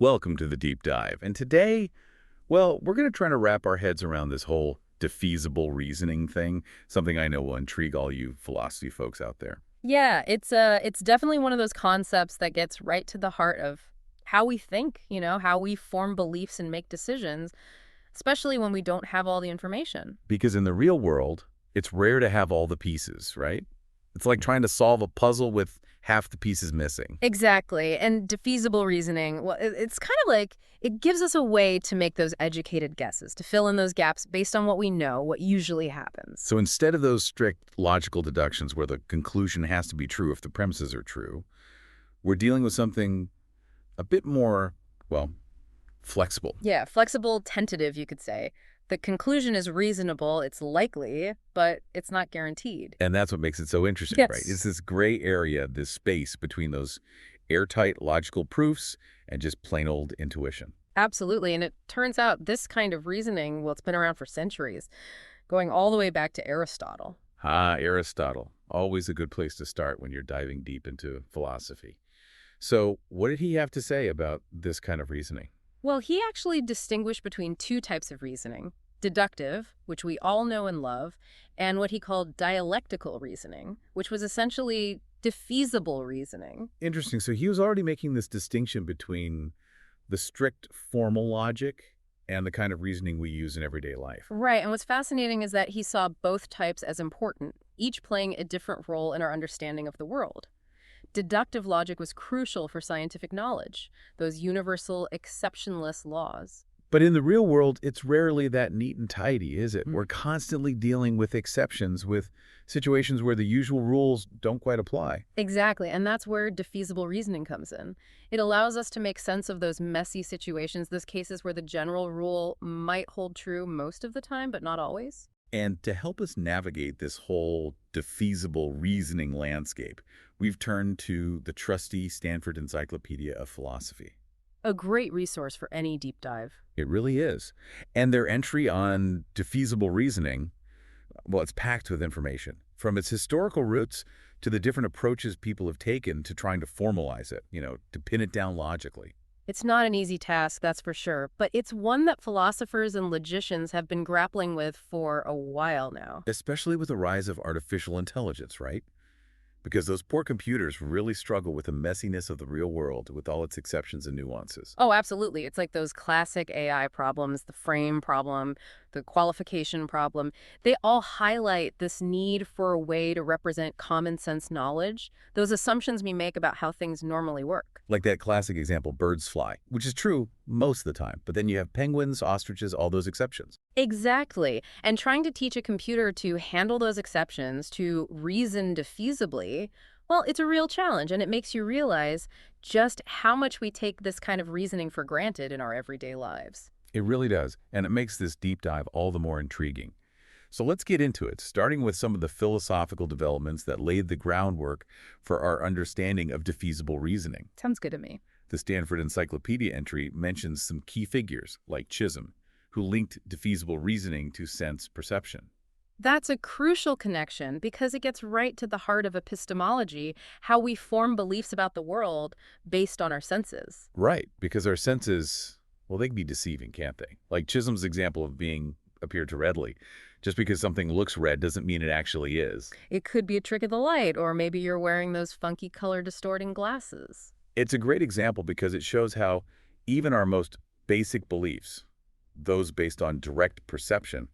Welcome to the deep dive. And today, well, we're going to try to wrap our heads around this whole defeasible reasoning thing, something I know will intrigue all you philosophy folks out there. Yeah, it's definitely one of those concepts that gets right to the heart of how we think, how we form beliefs and make decisions, especially when we don't have all the information. Because in the real world, it's rare to have all the pieces, right? It's like trying to solve a puzzle with half the pieces missing. Exactly. And defeasible reasoning, well, it's kind of like it gives us a way to make those educated guesses, to fill in those gaps based on what we know, what usually happens. So instead of those strict logical deductions where the conclusion has to be true if the premises are true, we're dealing with something a bit more, well, flexible. Yeah, flexible, tentative, you could say. The conclusion is reasonable, it's likely, but it's not guaranteed. And that's what makes it so interesting, right? Yes. It's this gray area, this space between those airtight logical proofs and just plain old intuition. Absolutely. And it turns out this kind of reasoning, well, it's been around for centuries, going all the way back to Aristotle. Ah, Aristotle. Always a good place to start when you're diving deep into philosophy. So what did he have to say about this kind of reasoning? Well, he actually distinguished between two types of reasoning: deductive, which we all know and love, and what he called dialectical reasoning, which was essentially defeasible reasoning. Interesting. So he was already making this distinction between the strict formal logic and the kind of reasoning we use in everyday life. Right, and what's fascinating is that he saw both types as important, each playing a different role in our understanding of the world. Deductive logic was crucial for scientific knowledge, those universal exceptionless laws. But in the real world, it's rarely that neat and tidy, is it? Mm. We're constantly dealing with exceptions, with situations where the usual rules don't quite apply. Exactly, and that's where defeasible reasoning comes in. It allows us to make sense of those messy situations, those cases where the general rule might hold true most of the time, but not always. And to help us navigate this whole defeasible reasoning landscape, we've turned to the trusty Stanford Encyclopedia of Philosophy. A great resource for any deep dive. It really is. And their entry on defeasible reasoning, well, it's packed with information, from its historical roots to the different approaches people have taken to trying to formalize it, to pin it down logically. It's not an easy task, that's for sure, but it's one that philosophers and logicians have been grappling with for a while now. Especially with the rise of artificial intelligence, right? Because those poor computers really struggle with the messiness of the real world with all its exceptions and nuances. Oh, absolutely. It's like those classic AI problems, the frame problem, the qualification problem. They all highlight this need for a way to represent common sense knowledge, those assumptions we make about how things normally work. Like that classic example, birds fly, which is true most of the time. But then you have penguins, ostriches, all those exceptions. Exactly. And trying to teach a computer to handle those exceptions, to reason defeasibly, well, it's a real challenge, and it makes you realize just how much we take this kind of reasoning for granted in our everyday lives. It really does. And it makes this deep dive all the more intriguing. So let's get into it, starting with some of the philosophical developments that laid the groundwork for our understanding of defeasible reasoning. Sounds good to me. The Stanford Encyclopedia entry mentions some key figures, like Chisholm, who linked defeasible reasoning to sense perception. That's a crucial connection because it gets right to the heart of epistemology, how we form beliefs about the world based on our senses. Right, because our senses, well, they can be deceiving, can't they? Like Chisholm's example of being appeared to readily. Just because something looks red doesn't mean it actually is. It could be a trick of the light, or maybe you're wearing those funky color distorting glasses. It's a great example because it shows how even our most basic beliefs, those based on direct perception,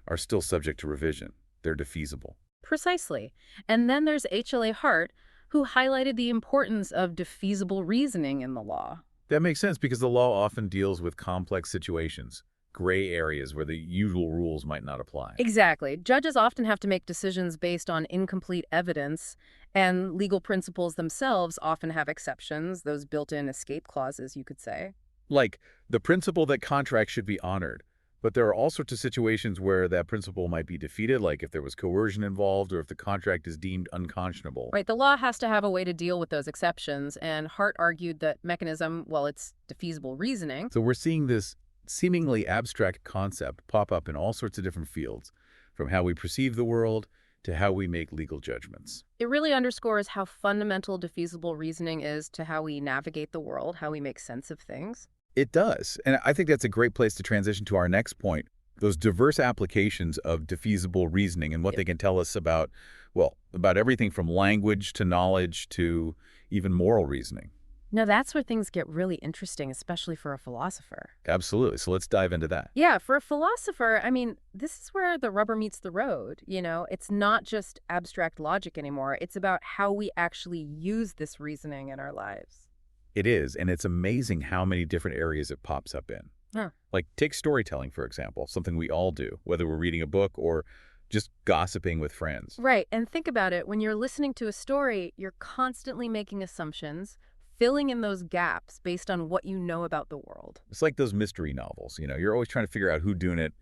are still subject to revision. They're defeasible. Precisely. And then there's H.L.A. Hart, who highlighted the importance of defeasible reasoning in the law. That makes sense because the law often deals with complex situations, gray areas where the usual rules might not apply. Exactly. Judges often have to make decisions based on incomplete evidence, and legal principles themselves often have exceptions, those built-in escape clauses, you could say. Like the principle that contracts should be honored. But there are all sorts of situations where that principle might be defeated, like if there was coercion involved or if the contract is deemed unconscionable. Right, the law has to have a way to deal with those exceptions, and Hart argued that mechanism, well, it's defeasible reasoning. So we're seeing this seemingly abstract concept pop up in all sorts of different fields, from how we perceive the world to how we make legal judgments. It really underscores how fundamental defeasible reasoning is to how we navigate the world, how we make sense of things. It does. And I think that's a great place to transition to our next point, those diverse applications of defeasible reasoning and what Yep. they can tell us about, well, about everything from language to knowledge to even moral reasoning. Now, that's where things get really interesting, especially for a philosopher. Absolutely. So let's dive into that. Yeah, for a philosopher, I mean, this is where the rubber meets the road, It's not just abstract logic anymore. It's about how we actually use this reasoning in our lives. It is, and it's amazing how many different areas it pops up in. Huh. Like, take storytelling, for example, something we all do, whether we're reading a book or just gossiping with friends. Right, and think about it. When you're listening to a story, you're constantly making assumptions, filling in those gaps based on what you know about the world. It's like those mystery novels, you're always trying to figure out who doing it,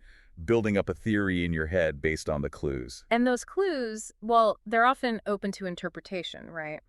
building up a theory in your head based on the clues. And those clues, well, they're often open to interpretation, right?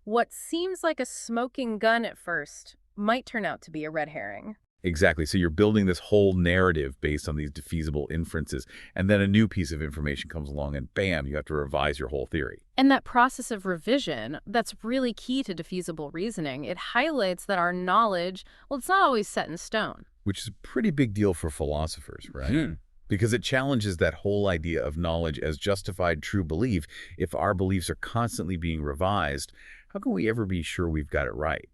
What seems like a smoking gun at first might turn out to be a red herring. Exactly. So you're building this whole narrative based on these defeasible inferences, and then a new piece of information comes along and bam, you have to revise your whole theory. And that process of revision, that's really key to defeasible reasoning. It highlights that our knowledge, well, it's not always set in stone. Which is a pretty big deal for philosophers, right? Because it challenges that whole idea of knowledge as justified true belief. If our beliefs are constantly being revised, how can we ever be sure we've got it right?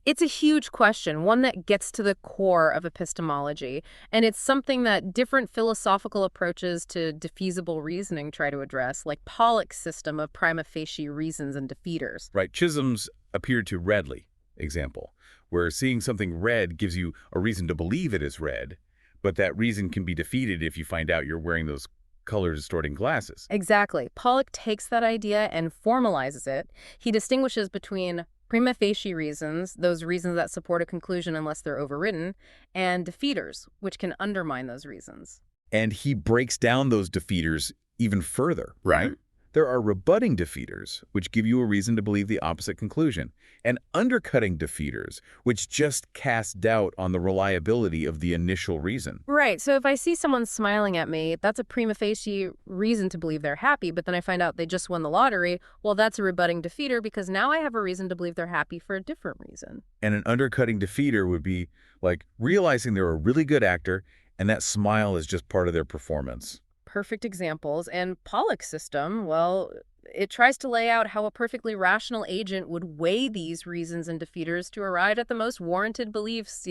It's a huge question, one that gets to the core of epistemology, and it's something that different philosophical approaches to defeasible reasoning try to address, like Pollock's system of prima facie reasons and defeaters. Right? Chisholm's appeared to redly example, where seeing something red gives you a reason to believe it is red, but that reason can be defeated if you find out you're wearing those color-distorting glasses. Exactly. Pollock takes that idea and formalizes it. He distinguishes between prima facie reasons, those reasons that support a conclusion unless they're overridden, and defeaters, which can undermine those reasons. And he breaks down those defeaters even further, right? There are rebutting defeaters, which give you a reason to believe the opposite conclusion, and undercutting defeaters, which just cast doubt on the reliability of the initial reason. Right. So if I see someone smiling at me, that's a prima facie reason to believe they're happy, but then I find out they just won the lottery, well, that's a rebutting defeater because now I have a reason to believe they're happy for a different reason. And an undercutting defeater would be like realizing they're a really good actor and that smile is just part of their performance. Perfect examples. And Pollock's system, well, it tries to lay out how a perfectly rational agent would weigh these reasons and defeaters to arrive at the most warranted beliefs,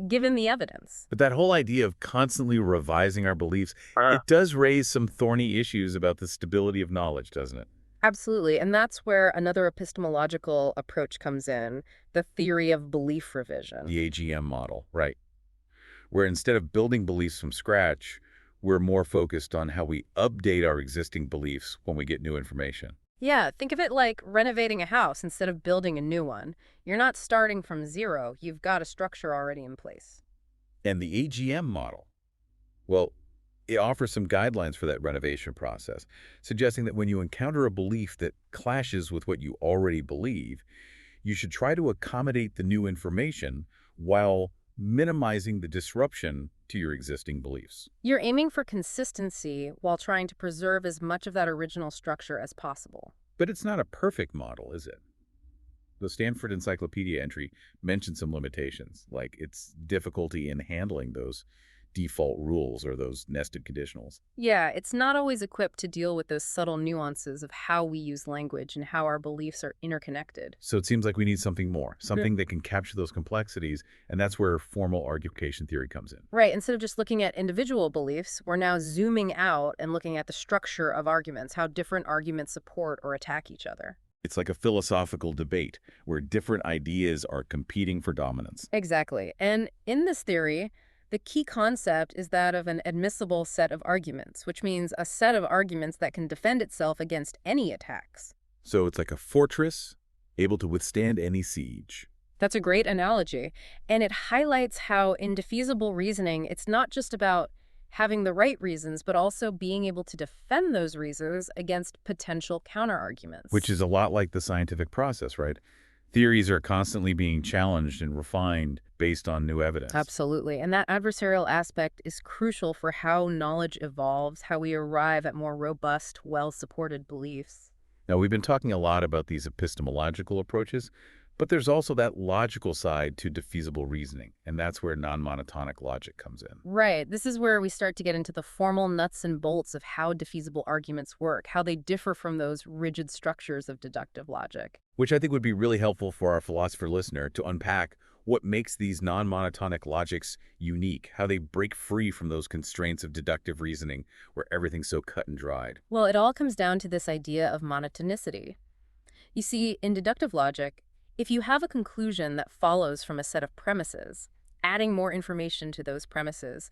given the evidence. But that whole idea of constantly revising our beliefs, it does raise some thorny issues about the stability of knowledge, doesn't it? Absolutely. And that's where another epistemological approach comes in, the theory of belief revision. The AGM model, right. Where instead of building beliefs from scratch, we're more focused on how we update our existing beliefs when we get new information. Yeah, think of it like renovating a house instead of building a new one. You're not starting from zero. You've got a structure already in place. And the AGM model, well, it offers some guidelines for that renovation process, suggesting that when you encounter a belief that clashes with what you already believe, you should try to accommodate the new information while minimizing the disruption to your existing beliefs. You're aiming for consistency while trying to preserve as much of that original structure as possible. But it's not a perfect model, is it? The Stanford Encyclopedia entry mentions some limitations, like its difficulty in handling those default rules or those nested conditionals. Yeah, it's not always equipped to deal with those subtle nuances of how we use language and how our beliefs are interconnected. So it seems like we need something more, something that can capture those complexities, and that's where formal argumentation theory comes in. Right, instead of just looking at individual beliefs, we're now zooming out and looking at the structure of arguments, how different arguments support or attack each other. It's like a philosophical debate where different ideas are competing for dominance. Exactly. And in this theory, the key concept is that of an admissible set of arguments, which means a set of arguments that can defend itself against any attacks. So it's like a fortress able to withstand any siege. That's a great analogy. And it highlights how in defeasible reasoning, it's not just about having the right reasons, but also being able to defend those reasons against potential counterarguments. Which is a lot like the scientific process, right? Theories are constantly being challenged and refined based on new evidence. Absolutely. And that adversarial aspect is crucial for how knowledge evolves, how we arrive at more robust, well-supported beliefs. Now, we've been talking a lot about these epistemological approaches, But there's also that logical side to defeasible reasoning, and that's where non-monotonic logic comes in. Right. This is where we start to get into the formal nuts and bolts of how defeasible arguments work, how they differ from those rigid structures of deductive logic. Which I think would be really helpful for our philosopher listener to unpack what makes these non-monotonic logics unique, how they break free from those constraints of deductive reasoning where everything's so cut and dried. Well, it all comes down to this idea of monotonicity. You see, in deductive logic, if you have a conclusion that follows from a set of premises, adding more information to those premises,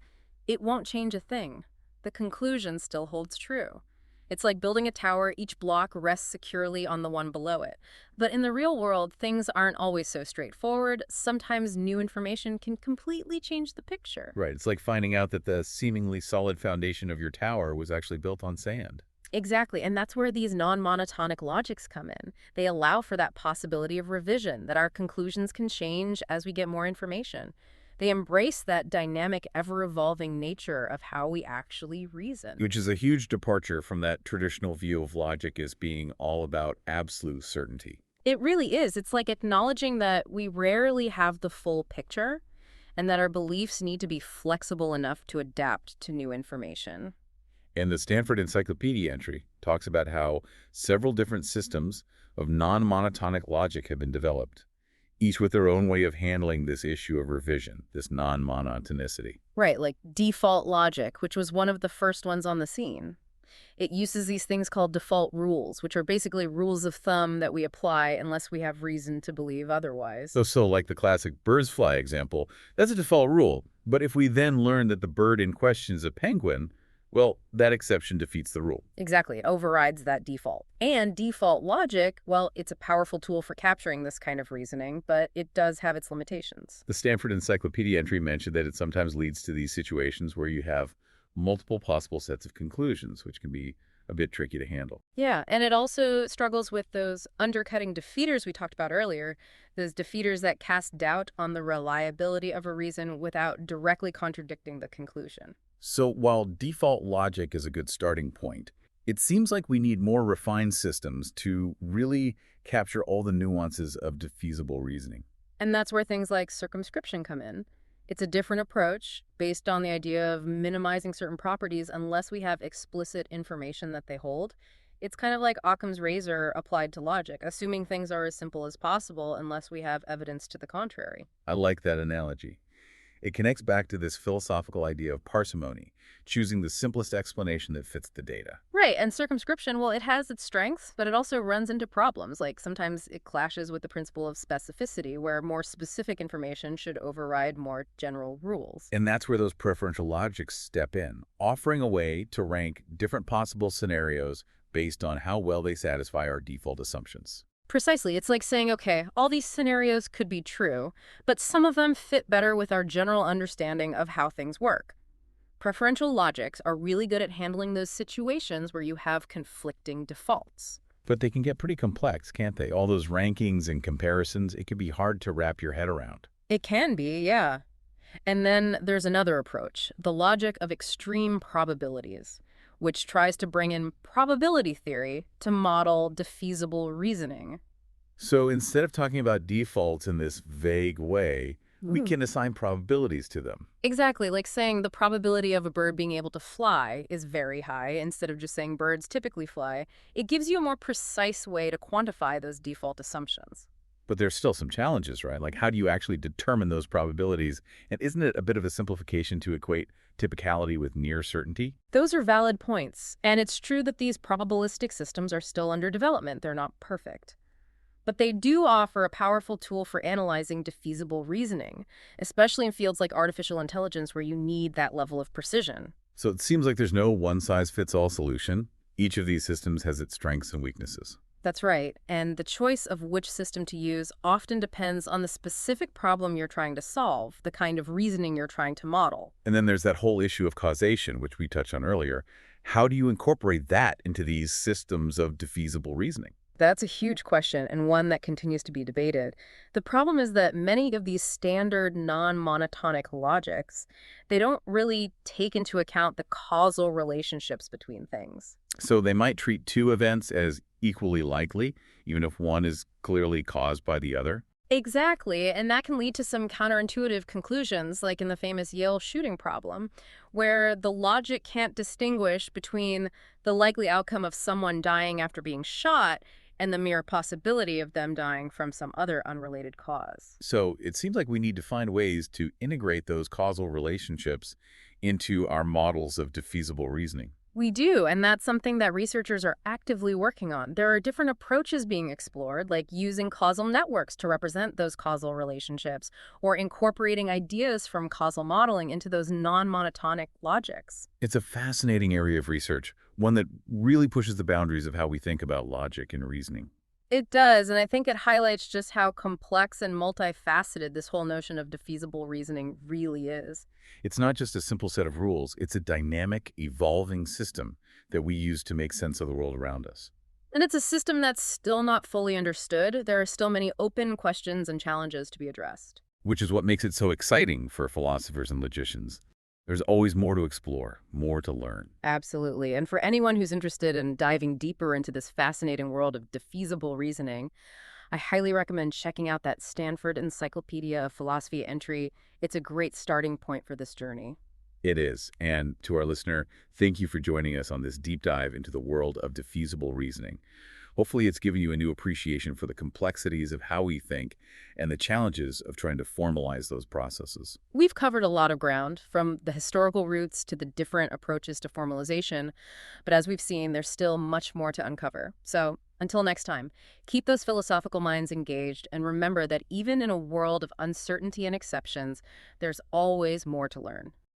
it won't change a thing. The conclusion still holds true. It's like building a tower, each block rests securely on the one below it. But in the real world, things aren't always so straightforward. Sometimes new information can completely change the picture. Right, it's like finding out that the seemingly solid foundation of your tower was actually built on sand. Exactly, and that's where these non-monotonic logics come in. They allow for that possibility of revision, that our conclusions can change as we get more information. They embrace that dynamic, ever-evolving nature of how we actually reason. Which is a huge departure from that traditional view of logic as being all about absolute certainty. It really is. It's like acknowledging that we rarely have the full picture and that our beliefs need to be flexible enough to adapt to new information. And the Stanford Encyclopedia entry talks about how several different systems of non-monotonic logic have been developed, each with their own way of handling this issue of revision, this non-monotonicity. Right, like default logic, which was one of the first ones on the scene. It uses these things called default rules, which are basically rules of thumb that we apply unless we have reason to believe otherwise. So like the classic birds fly example, that's a default rule. But if we then learn that the bird in question is a penguin, well, that exception defeats the rule. Exactly, it overrides that default. And default logic, well, it's a powerful tool for capturing this kind of reasoning, but it does have its limitations. The Stanford Encyclopedia entry mentioned that it sometimes leads to these situations where you have multiple possible sets of conclusions, which can be a bit tricky to handle. Yeah, and it also struggles with those undercutting defeaters we talked about earlier, those defeaters that cast doubt on the reliability of a reason without directly contradicting the conclusion. So while default logic is a good starting point, it seems like we need more refined systems to really capture all the nuances of defeasible reasoning. And that's where things like circumscription come in. It's a different approach based on the idea of minimizing certain properties unless we have explicit information that they hold. It's kind of like Occam's razor applied to logic, assuming things are as simple as possible unless we have evidence to the contrary. I like that analogy. It connects back to this philosophical idea of parsimony, choosing the simplest explanation that fits the data. Right, and circumscription, well, it has its strengths, but it also runs into problems. Like sometimes it clashes with the principle of specificity, where more specific information should override more general rules. And that's where those preferential logics step in, offering a way to rank different possible scenarios based on how well they satisfy our default assumptions. Precisely. It's like saying, okay, all these scenarios could be true, but some of them fit better with our general understanding of how things work. Preferential logics are really good at handling those situations where you have conflicting defaults. But they can get pretty complex, can't they? All those rankings and comparisons, it can be hard to wrap your head around. It can be, yeah. And then there's another approach, the logic of extreme probabilities, which tries to bring in probability theory to model defeasible reasoning. So instead of talking about defaults in this vague way, we can assign probabilities to them. Exactly, like saying the probability of a bird being able to fly is very high instead of just saying birds typically fly. It gives you a more precise way to quantify those default assumptions. But there's still some challenges, right? Like how do you actually determine those probabilities? And isn't it a bit of a simplification to equate typicality with near certainty? Those are valid points, and it's true that these probabilistic systems are still under development. They're not perfect. But they do offer a powerful tool for analyzing defeasible reasoning, especially in fields like artificial intelligence where you need that level of precision. So it seems like there's no one-size-fits-all solution. Each of these systems has its strengths and weaknesses. That's right, and the choice of which system to use often depends on the specific problem you're trying to solve, the kind of reasoning you're trying to model. And then there's that whole issue of causation, which we touched on earlier. How do you incorporate that into these systems of defeasible reasoning? That's a huge question and one that continues to be debated. The problem is that many of these standard non-monotonic logics, they don't really take into account the causal relationships between things. So they might treat two events as equally likely, even if one is clearly caused by the other. Exactly, and that can lead to some counterintuitive conclusions, like in the famous Yale shooting problem, where the logic can't distinguish between the likely outcome of someone dying after being shot and the mere possibility of them dying from some other unrelated cause. So it seems like we need to find ways to integrate those causal relationships into our models of defeasible reasoning. We do, and that's something that researchers are actively working on. There are different approaches being explored, like using causal networks to represent those causal relationships, or incorporating ideas from causal modeling into those non-monotonic logics. It's a fascinating area of research, one that really pushes the boundaries of how we think about logic and reasoning. It does, and I think it highlights just how complex and multifaceted this whole notion of defeasible reasoning really is. It's not just a simple set of rules, it's a dynamic, evolving system that we use to make sense of the world around us. And it's a system that's still not fully understood. There are still many open questions and challenges to be addressed. Which is what makes it so exciting for philosophers and logicians. There's always more to explore, more to learn. Absolutely. And for anyone who's interested in diving deeper into this fascinating world of defeasible reasoning, I highly recommend checking out that Stanford Encyclopedia of Philosophy entry. It's a great starting point for this journey. It is. And to our listener, thank you for joining us on this deep dive into the world of defeasible reasoning. Hopefully, it's given you a new appreciation for the complexities of how we think and the challenges of trying to formalize those processes. We've covered a lot of ground, from the historical roots to the different approaches to formalization, but as we've seen, there's still much more to uncover. So, until next time, keep those philosophical minds engaged and remember that even in a world of uncertainty and exceptions, there's always more to learn.